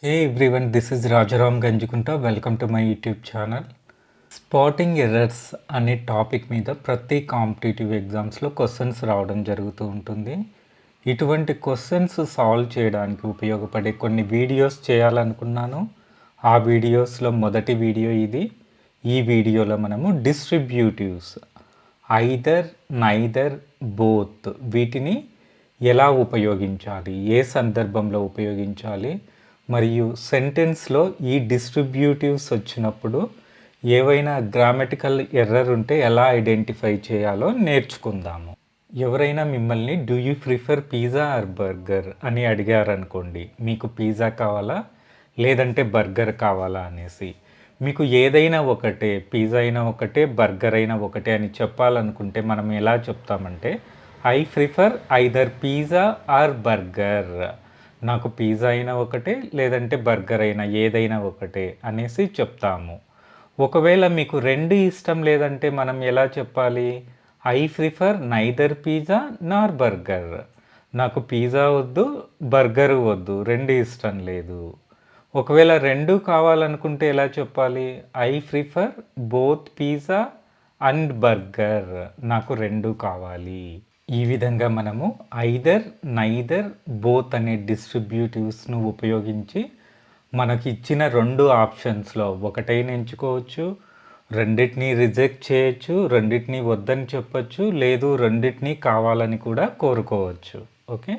Hey everyone, this is Rajaram Ganjikunta. Welcome to my YouTube channel. Spotting errors అనే topic మీద ప్రతి competitive ఎగ్జామ్స్లో questions రావడం జరుగుతూ ఉంటుంది. ఇటువంటి క్వశ్చన్స్ సాల్వ్ చేయడానికి ఉపయోగపడే కొన్ని వీడియోస్ చేయాలనుకున్నాను. ఆ వీడియోస్లో మొదటి వీడియో ఇది. ఈ వీడియోలో మనము డిస్ట్రిబ్యూటివ్స్ ఐదర్, నైదర్, బోత్ వీటిని ఎలా ఉపయోగించాలి, ఏ సందర్భంలో ఉపయోగించాలి, మరియు సెంటెన్స్లో ఈ డిస్ట్రిబ్యూటివ్స్ వచ్చినప్పుడు ఏవైనా గ్రామటికల్ ఎర్రర్ ఉంటే ఎలా ఐడెంటిఫై చేయాలో నేర్చుకుందాము. ఎవరైనా మిమ్మల్ని do you prefer pizza or burger అని అడిగారనుకోండి, మీకు పిజ్జా కావాలా లేదంటే బర్గర్ కావాలా అనేసి, మీకు ఏదైనా ఒకటే, పిజ్జా అయినా ఒకటే, బర్గర్ అయినా ఒకటే అని చెప్పాలనుకుంటే మనం ఎలా చెప్తామంటే I prefer either pizza or burger. నాకు పిజ్జా అయినా ఒకటే లేదంటే బర్గర్ అయినా ఏదైనా ఒకటే అనేసి చెప్తాము. ఒకవేళ మీకు రెండు ఇష్టం లేదంటే మనం ఎలా చెప్పాలి? I prefer neither pizza Nar burger. నాకు పిజ్జా వద్దు, బర్గర్ వద్దు, రెండు ఇష్టం లేదు. ఒకవేళ రెండు కావాలనుకుంటే ఎలా చెప్పాలి? I prefer both pizza and burger. నాకు రెండు కావాలి. ఈ విధంగా మనము ఐదర్, నైదర్, బోత్ అనే డిస్ట్రిబ్యూటివ్స్ను ఉపయోగించి మనకి ఇచ్చిన రెండు ఆప్షన్స్లో ఒకటైనా ఎంచుకోవచ్చు, రెండింటిని రిజెక్ట్ చేయొచ్చు, రెండింటిని వద్దని చెప్పచ్చు, లేదు రెండింటిని కావాలని కూడా కోరుకోవచ్చు. ఓకే,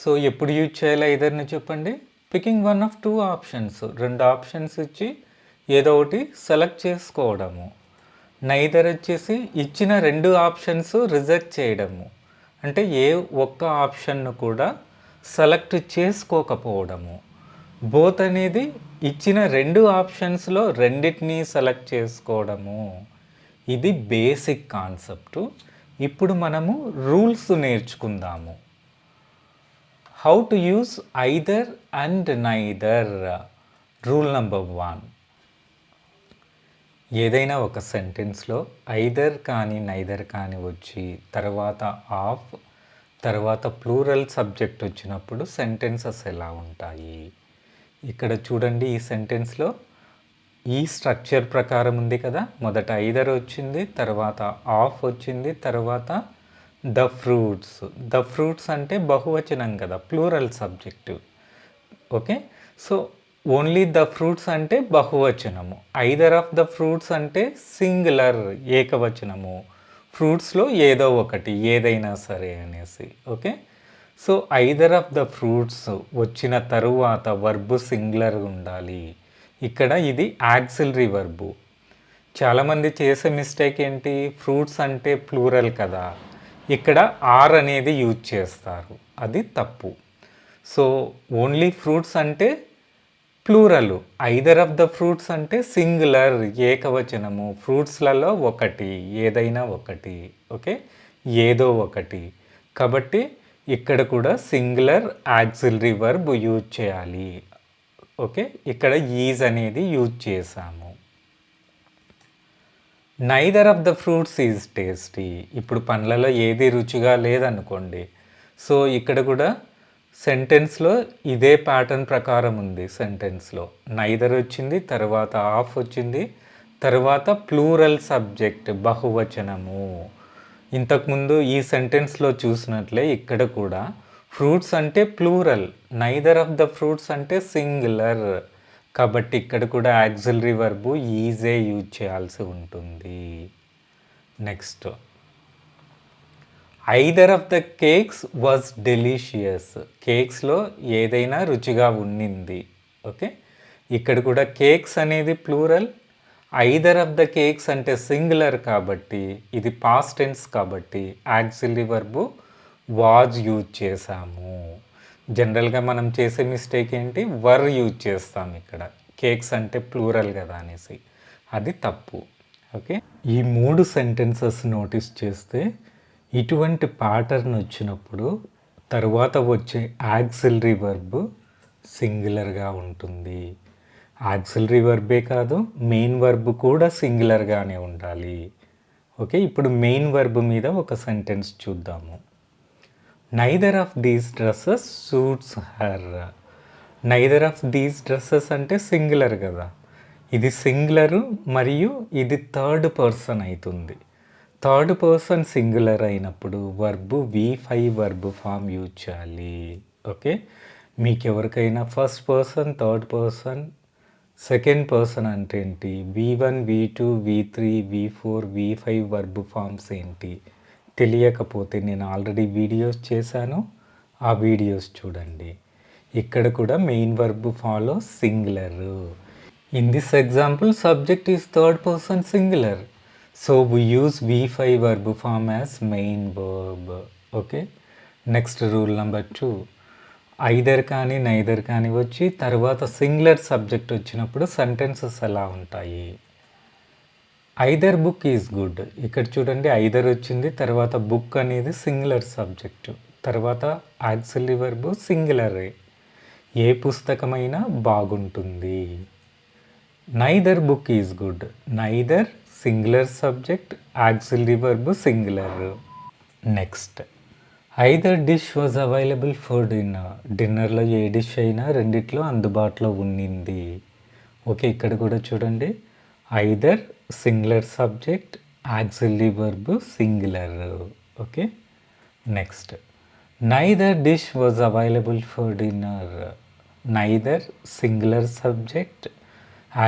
సో ఎప్పుడు యూజ్ చేయాలి ఐదర్ని చెప్పండి? Picking one of two options, రెండు ఆప్షన్స్ ఇచ్చి ఏదో ఒకటి సెలెక్ట్ చేసుకోవడము. నైదర్ వచ్చేసి ఇచ్చిన రెండు ఆప్షన్స్ రిజెక్ట్ చేయడము, అంటే ఏ ఒక్క ఆప్షన్ను కూడా సెలెక్ట్ చేసుకోకపోవడము. బోత్ అనేది ఇచ్చిన రెండు ఆప్షన్స్లో రెండింటినీ సెలెక్ట్ చేసుకోవడము. ఇది బేసిక్ కాన్సెప్టు. ఇప్పుడు మనము రూల్స్ నేర్చుకుందాము. How to use either and neither. Rule number 1, ఏదైనా ఒక సెంటెన్స్లో ఐదర్ కానీ నైదర్ కానీ వచ్చి తర్వాత ఆఫ్, తర్వాత ప్లూరల్ సబ్జెక్ట్ వచ్చినప్పుడు సెంటెన్సెస్ ఎలా ఉంటాయి? ఇక్కడ చూడండి, ఈ సెంటెన్స్లో ఈ స్ట్రక్చర్ ప్రకారం ఉంది కదా. మొదట ఐదర్ వచ్చింది, తర్వాత ఆఫ్ వచ్చింది, తర్వాత ద ఫ్రూట్స్. ద ఫ్రూట్స్ అంటే బహువచనం కదా, plural subject. Okay, so only the fruits అంటే బహువచనము, ఐదర్ ఆఫ్ ద ఫ్రూట్స్ అంటే సింగులర్, ఏకవచనము. ఫ్రూట్స్లో ఏదో ఒకటి, ఏదైనా సరే అనేసి. Okay, so either of the fruits వచ్చిన తరువాత వర్బు సింగులర్ ఉండాలి. ఇక్కడ ఇది యాక్సిలరీ వర్బు. చాలామంది చేసే మిస్టేక్ ఏంటి? ఫ్రూట్స్ అంటే ప్లూరల్ కదా, ఇక్కడ ఆర్ అనేది యూజ్ చేస్తారు, అది తప్పు. సో ఓన్లీ ఫ్రూట్స్ అంటే plural, either of the fruits అంటే సింగులర్, ఏకవచనము. ఫ్రూట్స్లలో ఒకటి, ఏదైనా ఒకటి. ఓకే, ఏదో ఒకటి. కాబట్టి ఇక్కడ కూడా సింగులర్ యాక్సిలరీ వర్బ్ యూజ్ చేయాలి. ఓకే, ఇక్కడ ఈజ్ అనేది యూజ్ చేసాము. Neither of the fruits is tasty. ఇప్పుడు పండ్లలో ఏది రుచిగా లేదనుకోండి, సో ఇక్కడ కూడా సెంటెన్స్లో ఇదే ప్యాటర్న్ ప్రకారం ఉంది. సెంటెన్స్లో నైదర్ వచ్చింది, తర్వాత ఆఫ్ వచ్చింది, తర్వాత ప్లూరల్ సబ్జెక్ట్ బహువచనము. ఇంతకుముందు ఈ సెంటెన్స్లో చూసినట్లే ఇక్కడ కూడా ఫ్రూట్స్ అంటే plural, neither of the fruits అంటే సింగులర్. కాబట్టి ఇక్కడ కూడా యాక్సిలరీ వర్బు ఈజే యూజ్ చేయాల్సి ఉంటుంది. Next, either of the cakes was delicious. కేక్స్లో ఏదైనా రుచిగా ఉండింది. ఓకే, ఇక్కడ కూడా కేక్స్ అనేది plural, either of the cakes అంటే సింగులర్ కాబట్టి ఇది పాస్ట్ టెన్స్ కాబట్టి యాక్సిలరీ వర్బు వాజ్ యూజ్ చేసాము. జనరల్గా మనం చేసే మిస్టేక్ ఏంటి? వర్ యూజ్ చేస్తాం ఇక్కడ, కేక్స్ అంటే ప్లూరల్ కదా అనేసి, అది తప్పు. ఓకే, ఈ మూడు సెంటెన్సెస్ నోటీస్ చేస్తే ఇటువంటి ప్యాటర్న్ వచ్చినప్పుడు తర్వాత వచ్చే యాక్సిలరీ వర్బ్ సింగులర్గా ఉంటుంది. యాక్సిలరీ వర్బే కాదు, మెయిన్ వర్బ్ కూడా సింగులర్గానే ఉండాలి. ఓకే, ఇప్పుడు మెయిన్ వర్బ్ మీద ఒక సెంటెన్స్ చూద్దాము. Neither of these dresses suits her. Neither of these dresses అంటే సింగులర్ కదా, ఇది సింగులరు మరియు ఇది థర్డ్ పర్సన్ అవుతుంది. థర్డ్ పర్సన్ సింగులర్ అయినప్పుడు verb V5 verb form use చేయాలి. ఓకే, మీకు ఎవరికైనా first person, third person, second person అంటే ఏంటి, V1 V2 V3 V4 V5 verb forms ఏంటి తెలియకపోతే నేను ఆల్రెడీ వీడియోస్ చేశాను, ఆ వీడియోస్ చూడండి. ఇక్కడ కూడా main verb follow singular. In this example subject is third person singular, so we use V5 verb form as main verb. Okay, next rule number 2, either కానీ neither కానీ వచ్చి తర్వాత సింగులర్ సబ్జెక్ట్ వచ్చినప్పుడు సెంటెన్సెస్ ఎలా ఉంటాయి. ఐదర్ బుక్ ఈజ్ గుడ్, ఇక్కడ చూడండి either వచ్చింది, తర్వాత బుక్ అనేది సింగులర్ సబ్జెక్టు, తర్వాత ఆక్సిలరీ వర్బ్ సింగులరే, ఏ పుస్తకమైనా బాగుంటుంది. Neither book is good, neither singular subject, auxiliary verb singular. Next, either dish was available for dinner, డిన్నర్లో ఏ డిష్ అయినా రెండిట్లో అందుబాటులో ఉన్నింది. ఓకే, ఇక్కడ కూడా చూడండి either singular subject, auxiliary verb singular. Okay, next, neither dish was available for dinner, neither singular subject,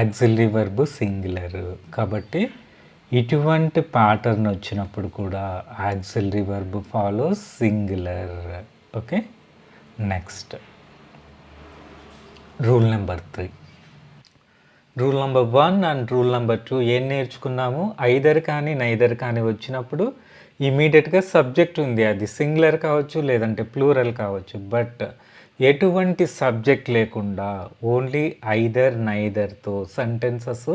auxiliary verb singular. కాబట్టి ఇటువంటి ప్యాటర్న్ వచ్చినప్పుడు కూడా auxiliary verb follows singular. Okay, next rule number 3. Rule number 1 and rule number 2 ఏం నేర్చుకున్నాము, either కానీ neither కానీ వచ్చినప్పుడు ఇమీడియట్గా సబ్జెక్ట్ ఉంది, అది సింగులర్ కావచ్చు లేదంటే ప్లూరల్ కావచ్చు, బట్ ఎటువంటి సబ్జెక్ట్ లేకుండా ఓన్లీ ఐదర్ నైదర్తో సెంటెన్సెస్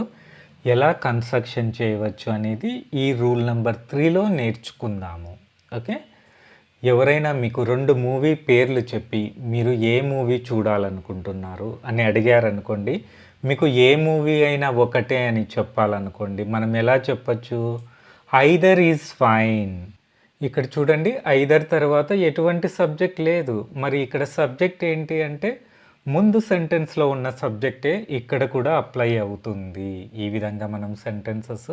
ఎలా కన్స్ట్రక్షన్ చేయవచ్చు అనేది ఈ రూల్ నెంబర్ 3లో నేర్చుకుందాము. ఓకే, ఎవరైనా మీకు 2 మూవీ పేర్లు చెప్పి మీరు ఏ మూవీ చూడాలనుకుంటున్నారు అని అడిగారనుకోండి, మీకు ఏ మూవీ అయినా ఒకటే అని చెప్పాలనుకోండి, మనం ఎలా చెప్పచ్చు, ఐదర్ ఈజ్ ఫైన్. ఇక్కడ చూడండి ఐదర్ తర్వాత ఎటువంటి సబ్జెక్ట్ లేదు, మరి ఇక్కడ సబ్జెక్ట్ ఏంటి అంటే ముందు సెంటెన్స్లో ఉన్న సబ్జెక్టే ఇక్కడ కూడా అప్లై అవుతుంది. ఈ విధంగా మనం సెంటెన్సెస్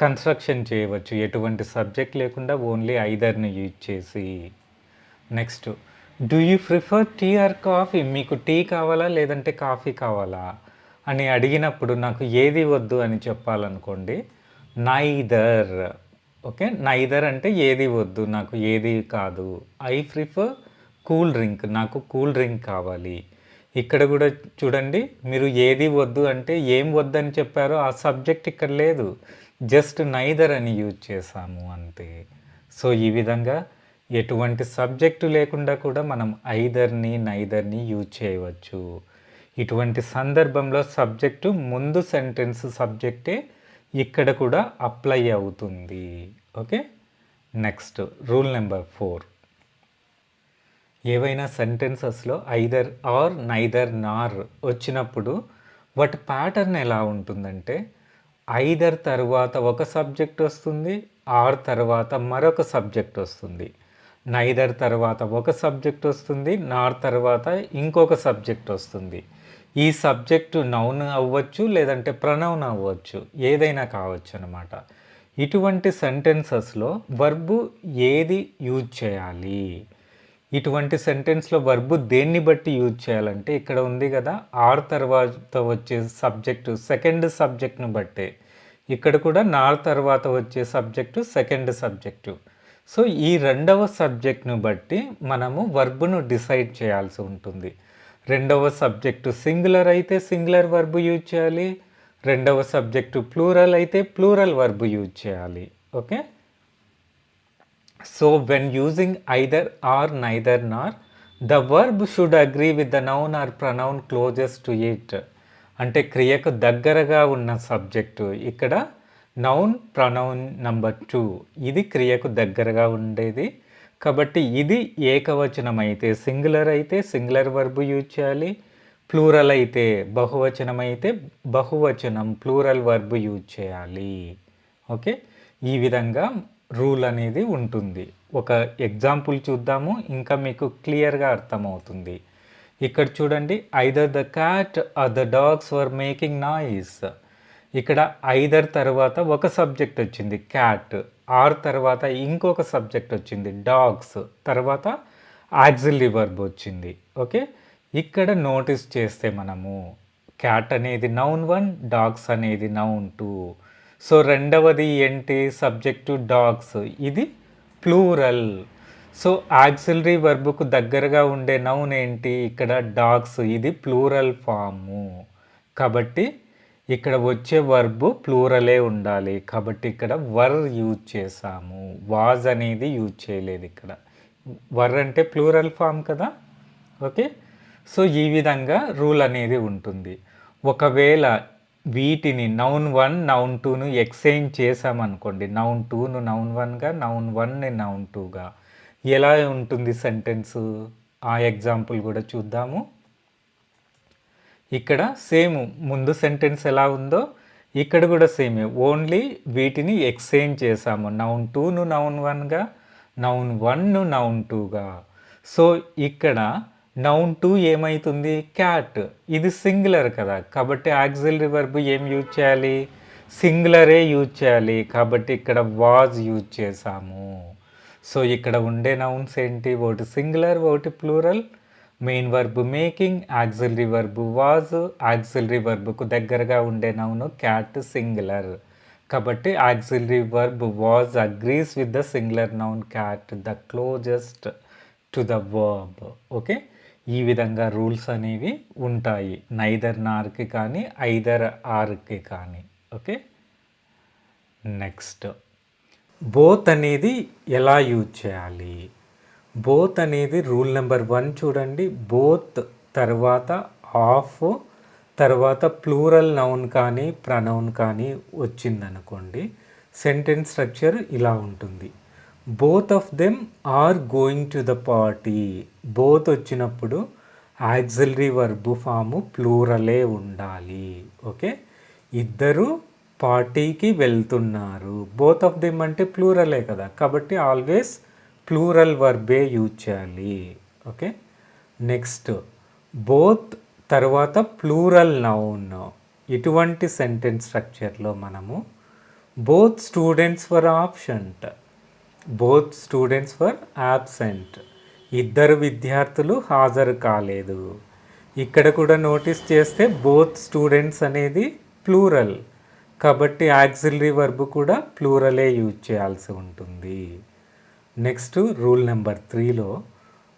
కన్స్ట్రక్షన్ చేయవచ్చు ఎటువంటి సబ్జెక్ట్ లేకుండా ఓన్లీ ఐదర్ని యూజ్ చేసి. Next, do you prefer tea or coffee, మీకు టీ కావాలా లేదంటే కాఫీ కావాలా అని అడిగినప్పుడు నాకు ఏది వద్దు అని చెప్పాలనుకోండి, నైదర్. ఓకే, నైదర్ అంటే ఏది వద్దు, నాకు ఏది కాదు. ఐ ప్రిఫర్ కూల్ డ్రింక్, నాకు కూల్ డ్రింక్ కావాలి. ఇక్కడ కూడా చూడండి, మీరు ఏది వద్దు అంటే ఏం వద్దని చెప్పారో ఆ సబ్జెక్ట్ ఇక్కడ లేదు, జస్ట్ నైదర్ అని యూజ్ చేసాము అంతే. సో ఈ విధంగా ఎటువంటి సబ్జెక్టు లేకుండా కూడా మనం ఐదర్ని నైదర్ని యూజ్ చేయవచ్చు. ఇటువంటి సందర్భంలో సబ్జెక్టు ముందు సెంటెన్స్ సబ్జెక్టే ఇక్కడ కూడా అప్లై అవుతుంది. Okay, next rule number 4. ఏవైనా సెంటెన్సెస్లో ఐదర్ ఆర్ నైదర్ నార్ వచ్చినప్పుడు వాటి ప్యాటర్న్ ఎలా ఉంటుందంటే ఐదర్ తర్వాత ఒక సబ్జెక్ట్ వస్తుంది, ఆర్ తర్వాత మరొక సబ్జెక్ట్ వస్తుంది, నైదర్ తర్వాత ఒక సబ్జెక్ట్ వస్తుంది, నార్ తర్వాత ఇంకొక సబ్జెక్ట్ వస్తుంది. ఈ సబ్జెక్టు నౌన్ అవ్వచ్చు లేదంటే ప్రనౌన్ అవ్వచ్చు, ఏదైనా కావచ్చు అన్నమాట. ఇటువంటి సెంటెన్సెస్లో వర్బు ఏది యూజ్ చేయాలి, ఇటువంటి సెంటెన్స్లో వర్బు దేన్ని బట్టి యూజ్ చేయాలంటే ఇక్కడ ఉంది కదా, ఆర్ తర్వాత వచ్చే సబ్జెక్టు సెకండ్ సబ్జెక్ట్ను బట్టే, ఇక్కడ కూడా నార్ తర్వాత వచ్చే సబ్జెక్టు సెకండ్ సబ్జెక్టు. సో ఈ రెండవ సబ్జెక్ట్ను బట్టి మనము వర్బును డిసైడ్ చేయాల్సి ఉంటుంది. రెండవ సబ్జెక్టు సింగులర్ అయితే సింగులర్ వర్బు యూజ్ చేయాలి, రెండవ సబ్జెక్టు ప్లూరల్ అయితే ప్లూరల్ వర్బు యూజ్ చేయాలి. Okay, so when using either are neither nor the verb should agree with the noun are pronoun closest to it. అంటే క్రియకు దగ్గరగా ఉన్న సబ్జెక్టు ఇక్కడ నౌన్ ప్రనౌన్ నెంబర్ 2, ఇది క్రియకు దగ్గరగా ఉండేది కాబట్టి ఇది ఏకవచనం అయితే సింగులర్ అయితే సింగులర్ వర్బ్ యూజ్ చేయాలి, ప్లూరల్ అయితే బహువచనం అయితే బహువచనం ప్లూరల్ వర్బ్ యూజ్ చేయాలి. ఓకే, ఈ విధంగా రూల్ అనేది ఉంటుంది. ఒక ఎగ్జాంపుల్ చూద్దాము, ఇంకా మీకు క్లియర్గా అర్థమవుతుంది. ఇక్కడ చూడండి, either the cat or the dogs were making noise. ఇక్కడ ఐదర్ తర్వాత ఒక సబ్జెక్ట్ వచ్చింది క్యాట్, ఆర్ తర్వాత ఇంకొక సబ్జెక్ట్ వచ్చింది డాగ్స్, తర్వాత ఆక్సిలరీ వర్బ్ వచ్చింది. ఓకే, ఇక్కడ నోటీస్ చేస్తే మనము క్యాట్ అనేది నౌన్ 1, డాగ్స్ అనేది నౌన్ 2. సో రెండవది ఏంటి, సబ్జెక్టు డాగ్స్, ఇది ప్లూరల్. సో ఆక్సిలరీ వర్బ్కు దగ్గరగా ఉండే నౌన్ ఏంటి, ఇక్కడ డాగ్స్, ఇది ప్లూరల్ ఫాము. కాబట్టి ఇక్కడ వచ్చే వర్బ్ ప్లూరలే ఉండాలి. కాబట్టి ఇక్కడ వర్ యూజ్ చేసాము, వాజ్ అనేది యూజ్ చేయలేదు. ఇక్కడ వర్ అంటే ప్లూరల్ ఫామ్ కదా. ఓకే, సో ఈ విధంగా రూల్ అనేది ఉంటుంది. ఒకవేళ వీటిని నౌన్ 1 నౌన్ 2ను ఎక్స్చేంజ్ చేసామనుకోండి, నౌన్ 2ను నౌన్ 1గా, నౌన్ 1ని నౌన్ 2గా, ఎలా ఉంటుంది సెంటెన్సు, ఆ ఎగ్జాంపుల్ కూడా చూద్దాము. ఇక్కడ సేమ్ ముందు సెంటెన్స్ ఎలా ఉందో ఇక్కడ కూడా సేమే, ఓన్లీ వీటిని ఎక్స్చేంజ్ చేసాము, నౌన్ 2ను నౌన్ 1గా, నౌన్ 1ను నౌన్ 2గా. సో ఇక్కడ నౌన్ 2 ఏమవుతుంది, క్యాట్, ఇది సింగులర్ కదా. కాబట్టి ఆక్సిలరీ వర్బ్ ఏం యూజ్ చేయాలి, సింగులరే యూజ్ చేయాలి. కాబట్టి ఇక్కడ వాజ్ యూజ్ చేసాము. సో ఇక్కడ ఉండే నౌన్స్ ఏంటి, ఒకటి సింగులర్, ఒకటి plural. Main verb making, auxiliary verb was, auxiliary వర్బ్కు దగ్గరగా ఉండే నౌన్ క్యాట్, సింగులర్. కాబట్టి auxiliary verb was agrees with the singular noun cat, the closest to the verb. Okay, ఈ విధంగా రూల్స్ అనేవి ఉంటాయి, నైదర్ నార్కి కానీ ఐదర్ ఆర్కి కానీ. ఓకే, నెక్స్ట్ బోత్ అనేది ఎలా యూజ్ చేయాలి. బోత్ అనేది రూల్ నెంబర్ 1 చూడండి, బోత్ తర్వాత ఆఫ్ తర్వాత ప్లూరల్ నౌన్ కానీ ప్రనౌన్ కానీ వచ్చిందనుకోండి, సెంటెన్స్ స్ట్రక్చర్ ఇలా ఉంటుంది. Both of them are going to the party. Both వచ్చినప్పుడు ఆక్సిలరీ వర్బ్ ఫాము ప్లూరలే ఉండాలి. ఓకే, ఇద్దరు పార్టీకి వెళ్తున్నారు. బోత్ ఆఫ్ దెమ్ అంటే ప్లూరలే కదా, కాబట్టి ఆల్వేస్ ప్లూరల్ వర్బే యూజ్ చేయాలి. ఓకే, నెక్స్ట్ బోత్ తర్వాత ప్లూరల్ నౌన్. ఇటువంటి సెంటెన్స్ స్ట్రక్చర్లో మనము బోత్ స్టూడెంట్స్ వర్ ఆబ్సెంట్, బోత్ స్టూడెంట్స్ వర్ యాబ్సెంట్, ఇద్దరు విద్యార్థులు హాజరు కాలేదు. ఇక్కడ కూడా నోటీస్ చేస్తే బోత్ స్టూడెంట్స్ అనేది ప్లూరల్, కాబట్టి ఆక్సిలరీ వర్బ్ కూడా ప్లూరలే యూజ్ చేయాల్సి ఉంటుంది. నెక్స్ట్ రూల్ నెంబర్ 3లో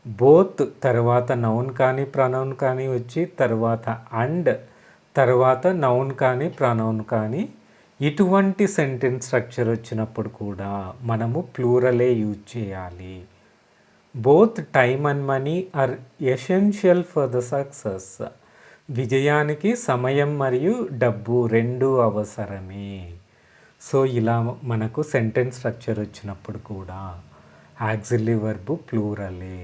బోత్ తర్వాత నౌన్ కానీ ప్రనౌన్ కానీ వచ్చి తర్వాత అండ్ తర్వాత నౌన్ కానీ ప్రనౌన్ కానీ ఇటువంటి సెంటెన్స్ స్ట్రక్చర్ వచ్చినప్పుడు కూడా మనము ప్లూరలే యూజ్ చేయాలి. Both time and money are essential for the success. విజయానికి సమయం మరియు డబ్బు రెండూ అవసరమే. సో ఇలా మనకు సెంటెన్స్ స్ట్రక్చర్ వచ్చినప్పుడు కూడా ఆక్సిలరీ వర్బ్ ప్లూరలే.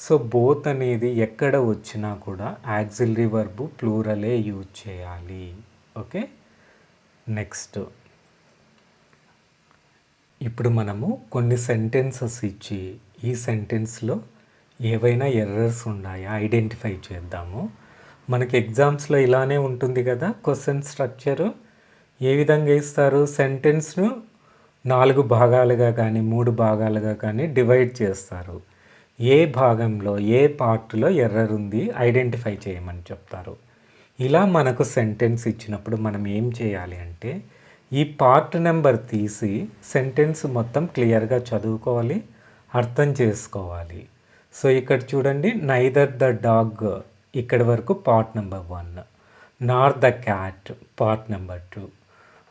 సో బోత్ అనేది ఎక్కడ వచ్చినా కూడా ఆక్సిలరీ వర్బ్ ప్లూరలే యూజ్ చేయాలి. ఓకే, నెక్స్ట్ ఇప్పుడు మనము కొన్ని సెంటెన్సెస్ ఇచ్చి ఈ సెంటెన్స్లో ఏవైనా ఎర్రర్స్ ఉన్నాయా ఐడెంటిఫై చేద్దాము. మనకి ఎగ్జామ్స్లో ఇలానే ఉంటుంది కదా క్వశ్చన్ స్ట్రక్చరు. ఏ విధంగా ఇస్తారు, సెంటెన్స్ను 4 భాగాలుగా కానీ 3 భాగాలుగా కానీ డివైడ్ చేస్తారు. ఏ భాగంలో ఏ పార్ట్లో ఎర్రర్ ఉంది ఐడెంటిఫై చేయమని చెప్తారు. ఇలా మనకు సెంటెన్స్ ఇచ్చినప్పుడు మనం ఏం చేయాలి అంటే ఈ పార్ట్ నెంబర్ తీసి సెంటెన్స్ మొత్తం క్లియర్గా చదువుకోవాలి, అర్థం చేసుకోవాలి. సో ఇక్కడ చూడండి, నైదర్ ద డాగ్ ఇక్కడి వరకు part number 1, Nar the cat part number 2,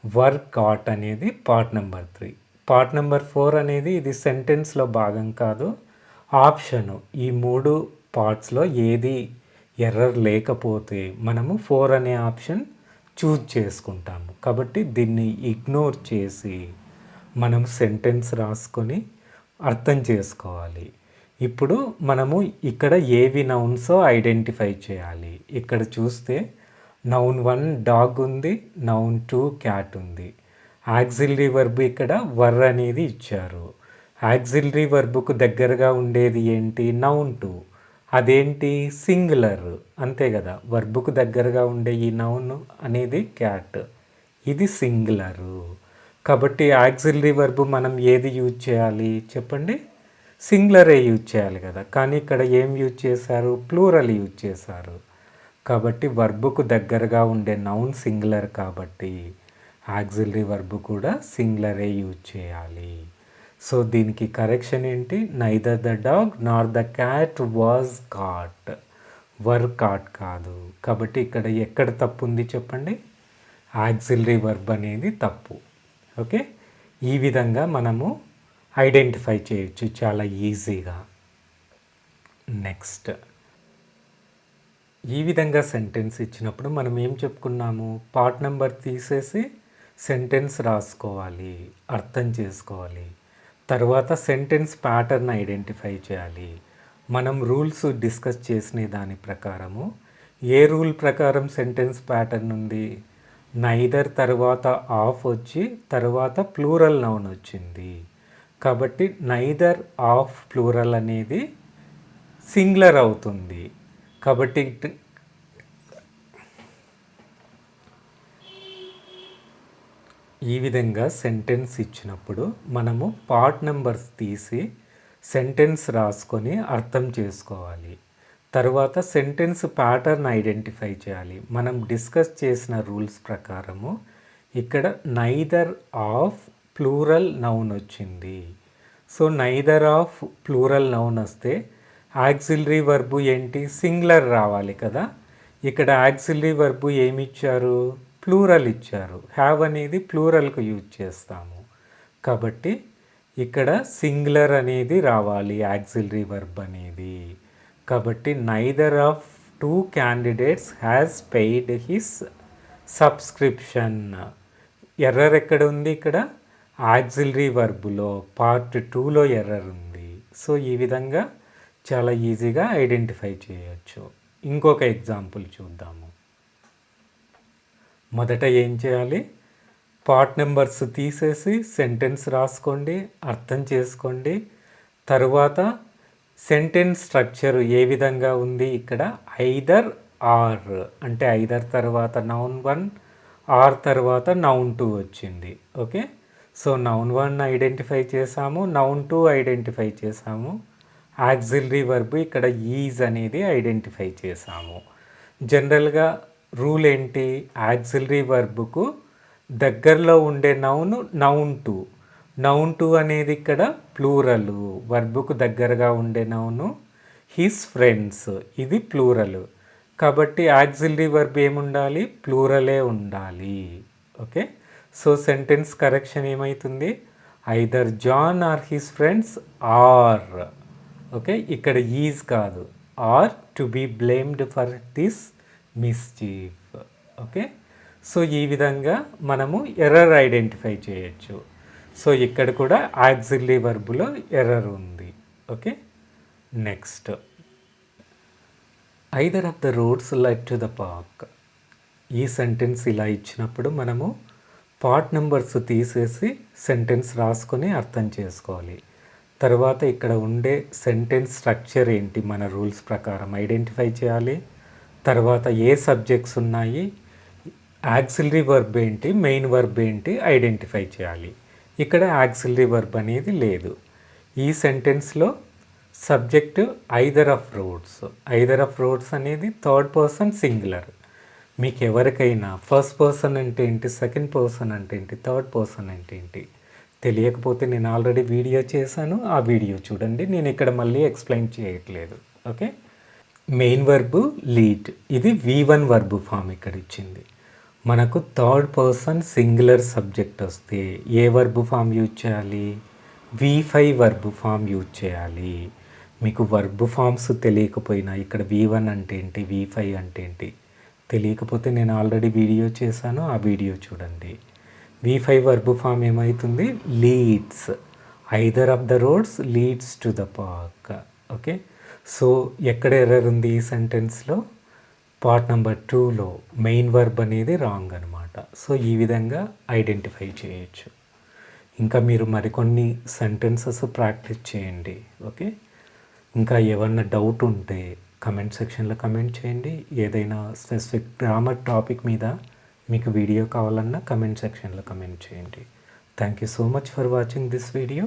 were cot అనేది పార్ట్ నెంబర్ 3, పార్ట్ నెంబర్ 4 అనేది ఇది సెంటెన్స్లో భాగం కాదు, ఆప్షను. ఈ 3 పార్ట్స్లో ఏది ఎర్రర్ లేకపోతే మనము 4 అనే ఆప్షన్ చూజ్ చేసుకుంటాము. కాబట్టి దీన్ని ఇగ్నోర్ చేసి మనం సెంటెన్స్ రాసుకొని అర్థం చేసుకోవాలి. ఇప్పుడు మనము ఇక్కడ ఏవి నౌన్సో ఐడెంటిఫై చేయాలి. ఇక్కడ చూస్తే నౌన్ 1 డాగ్ ఉంది, నౌన్ 2 క్యాట్ ఉంది. ఆక్సిలరీ వర్బ్ ఇక్కడ వర్ అనేది ఇచ్చారు. ఆక్సిలరీ వర్బ్కు దగ్గరగా ఉండేది ఏంటి, నౌన్ 2. అదేంటి సింగులర్, అంతే కదా. వర్బుకు దగ్గరగా ఉండే ఈ నౌన్ అనేది క్యాట్, ఇది సింగులరు. కాబట్టి ఆక్సిలరీ వర్బ్ మనం ఏది యూజ్ చేయాలి చెప్పండి, సింగులరే యూజ్ చేయాలి కదా. కానీ ఇక్కడ ఏం యూజ్ చేశారు, ప్లూరల్ యూజ్ చేశారు. కాబట్టి వర్బుకు దగ్గరగా ఉండే నౌన్ సింగులర్ కాబట్టి ఆక్సిలరీ వర్బ్ కూడా సింగులరే యూజ్ చేయాలి. సో దీనికి కరెక్షన్ ఏంటి, neither the dog nor the cat was caught, were caught కాదు. కాబట్టి ఇక్కడ ఎక్కడ తప్పు ఉంది చెప్పండి, ఆక్సిలరీ వర్బ్ అనేది తప్పు. ఓకే, ఈ విధంగా మనము ఐడెంటిఫై చేయొచ్చు చాలా ఈజీగా. నెక్స్ట్, ఈ విధంగా సెంటెన్స్ ఇచ్చినప్పుడు మనం ఏం చెప్పుకున్నాము, పార్ట్ నెంబర్ తీసేసి సెంటెన్స్ రాసుకోవాలి, అర్థం చేసుకోవాలి. తర్వాత సెంటెన్స్ ప్యాటర్న్ ఐడెంటిఫై చేయాలి. మనం రూల్స్ డిస్కస్ చేసిన దాని ప్రకారము ఏ రూల్ ప్రకారం సెంటెన్స్ ప్యాటర్న్ ఉంది, నైదర్ తర్వాత ఆఫ్ వచ్చి తర్వాత ప్లూరల్ నౌన్ వచ్చింది. కాబట్టి నైదర్ ఆఫ్ ప్లూరల్ అనేది సింగులర్ అవుతుంది. కాబట్టి ఈ విధంగా సెంటెన్స్ ఇచ్చినప్పుడు మనము పార్ట్ నెంబర్స్ తీసి సెంటెన్స్ రాసుకొని అర్థం చేసుకోవాలి. తర్వాత సెంటెన్స్ ప్యాటర్న్ ఐడెంటిఫై చేయాలి. మనం డిస్కస్ చేసిన రూల్స్ ప్రకారము ఇక్కడ నైదర్ ఆఫ్ ప్లూరల్ నౌన్ వచ్చింది. So neither of plural noun వస్తే ఆక్సిలరీ వర్బు ఏంటి, సింగులర్ రావాలి కదా. ఇక్కడ ఆక్సిలరీ వర్బు ఏమి ఇచ్చారు, ప్లూరల్ ఇచ్చారు. హ్యావ్ అనేది ప్లూరల్కు యూజ్ చేస్తాము. కాబట్టి ఇక్కడ సింగులర్ అనేది రావాలి ఆక్సిలరీ వర్బ్ అనేది. కాబట్టి neither of 2 candidates has paid his subscription. Error ఎక్కడ ఉంది, ఇక్కడ ఆక్సిలరీ వర్బులో పార్ట్ 2లో ఎర్రర్ ఉంది. సో ఈ విధంగా చాలా ఈజీగా ఐడెంటిఫై చేయొచ్చు. ఇంకొక ఎగ్జాంపుల్ చూద్దాము. మొదట ఏం చేయాలి, పార్ట్ నెంబర్స్ తీసేసి సెంటెన్స్ రాసుకోండి, అర్థం చేసుకోండి. తరువాత సెంటెన్స్ స్ట్రక్చర్ ఏ విధంగా ఉంది, ఇక్కడ ఐదర్ ఆర్ అంటే ఐదర్ తర్వాత నౌన్ 1, ఆర్ తర్వాత నౌన్ 2 వచ్చింది. ఓకే, సో నౌన్ 1 ఐడెంటిఫై చేసాము, నౌన్ 2 ఐడెంటిఫై చేసాము. ఆక్సిలరీ వర్బ్ ఇక్కడ ఈజ్ అనేది ఐడెంటిఫై చేసాము. జనరల్గా రూల్ ఏంటి, ఆక్సిలరీ వర్బ్కు దగ్గరలో ఉండే నౌన్ నౌన్ 2. నౌన్ 2 అనేది ఇక్కడ ప్లూరలు, వర్బుకు దగ్గరగా ఉండే నౌను హిస్ ఫ్రెండ్స్, ఇది ప్లూరలు. కాబట్టి ఆక్సిలరీ వర్బ్ ఏముండాలి, ప్లూరలే ఉండాలి. ఓకే, సో సెంటెన్స్ కరెక్షన్ ఏమవుతుంది, either John or his friends are. Okay, ఇక్కడ ఈజ్ కాదు, are to be blamed for this mischief. Okay, so ఈ విధంగా మనము ఎర్రర్ ఐడెంటిఫై చేయొచ్చు. సో ఇక్కడ కూడా ఆక్సిలరీ వర్బులో ఎర్రర్ ఉంది. Okay, next, either of the roads led to the park. ఈ సెంటెన్స్ ఇలా ఇచ్చినప్పుడు మనము పార్ట్ నెంబర్స్ తీసేసి సెంటెన్స్ రాసుకొని అర్థం చేసుకోవాలి. తర్వాత ఇక్కడ ఉండే సెంటెన్స్ స్ట్రక్చర్ ఏంటి మన రూల్స్ ప్రకారం ఐడెంటిఫై చేయాలి. తర్వాత ఏ సబ్జెక్ట్స్ ఉన్నాయి, ఆక్సిలరీ వర్బ్ ఏంటి, మెయిన్ వర్బ్ ఏంటి ఐడెంటిఫై చేయాలి. ఇక్కడ ఆక్సిలరీ వర్బ్ అనేది లేదు. ఈ సెంటెన్స్లో subject either of roads. Either of roads అనేది థర్డ్ పర్సన్ సింగులర్. మీకు ఎవరికైనా ఫస్ట్ పర్సన్ అంటే ఏంటి, సెకండ్ పర్సన్ అంటే ఏంటి, థర్డ్ పర్సన్ అంటే ఏంటి తెలియకపోతే నేను ఆల్రెడీ వీడియో చేశాను, ఆ వీడియో చూడండి. నేను ఇక్కడ మళ్ళీ ఎక్స్ప్లెయిన్ చేయట్లేదు. ఓకే, మెయిన్ వర్బ్ లీడ్, ఇది V1 వర్బ్ ఫామ్ ఇక్కడ ఇచ్చింది. మనకు థర్డ్ పర్సన్ సింగులర్ సబ్జెక్ట్ వస్తే ఏ వర్బ్ ఫామ్ యూజ్ చేయాలి, V5 వర్బ్ ఫామ్ యూజ్ చేయాలి. మీకు వర్బ్ ఫామ్స్ తెలియకపోయినా ఇక్కడ V1 అంటే ఏంటి, V5 అంటే ఏంటి తెలియకపోతే నేను ఆల్రెడీ వీడియో చేశాను, ఆ వీడియో చూడండి. V5 వర్బ్ ఫామ్ ఏమవుతుంది, leads. Either of the roads leads to the park. Okay, so ఎక్కడ ఎర్రర్ ఉంది ఈ సెంటెన్స్లో, పార్ట్ నెంబర్ 2లో మెయిన్ వర్బ్ అనేది రాంగ్ అనమాట. సో ఈ విధంగా ఐడెంటిఫై చేయొచ్చు. ఇంకా మీరు మరికొన్ని సెంటెన్సెస్ ప్రాక్టీస్ చేయండి. ఓకే, ఇంకా ఏమన్నా డౌట్ ఉంటే కమెంట్ సెక్షన్లో కమెంట్ చేయండి. ఏదైనా స్పెసిఫిక్ గ్రామర్ టాపిక్ మీద మీకు వీడియో కావాలన్నా కమెంట్ సెక్షన్లో కమెంట్ చేయండి. Thank you so much for watching this video.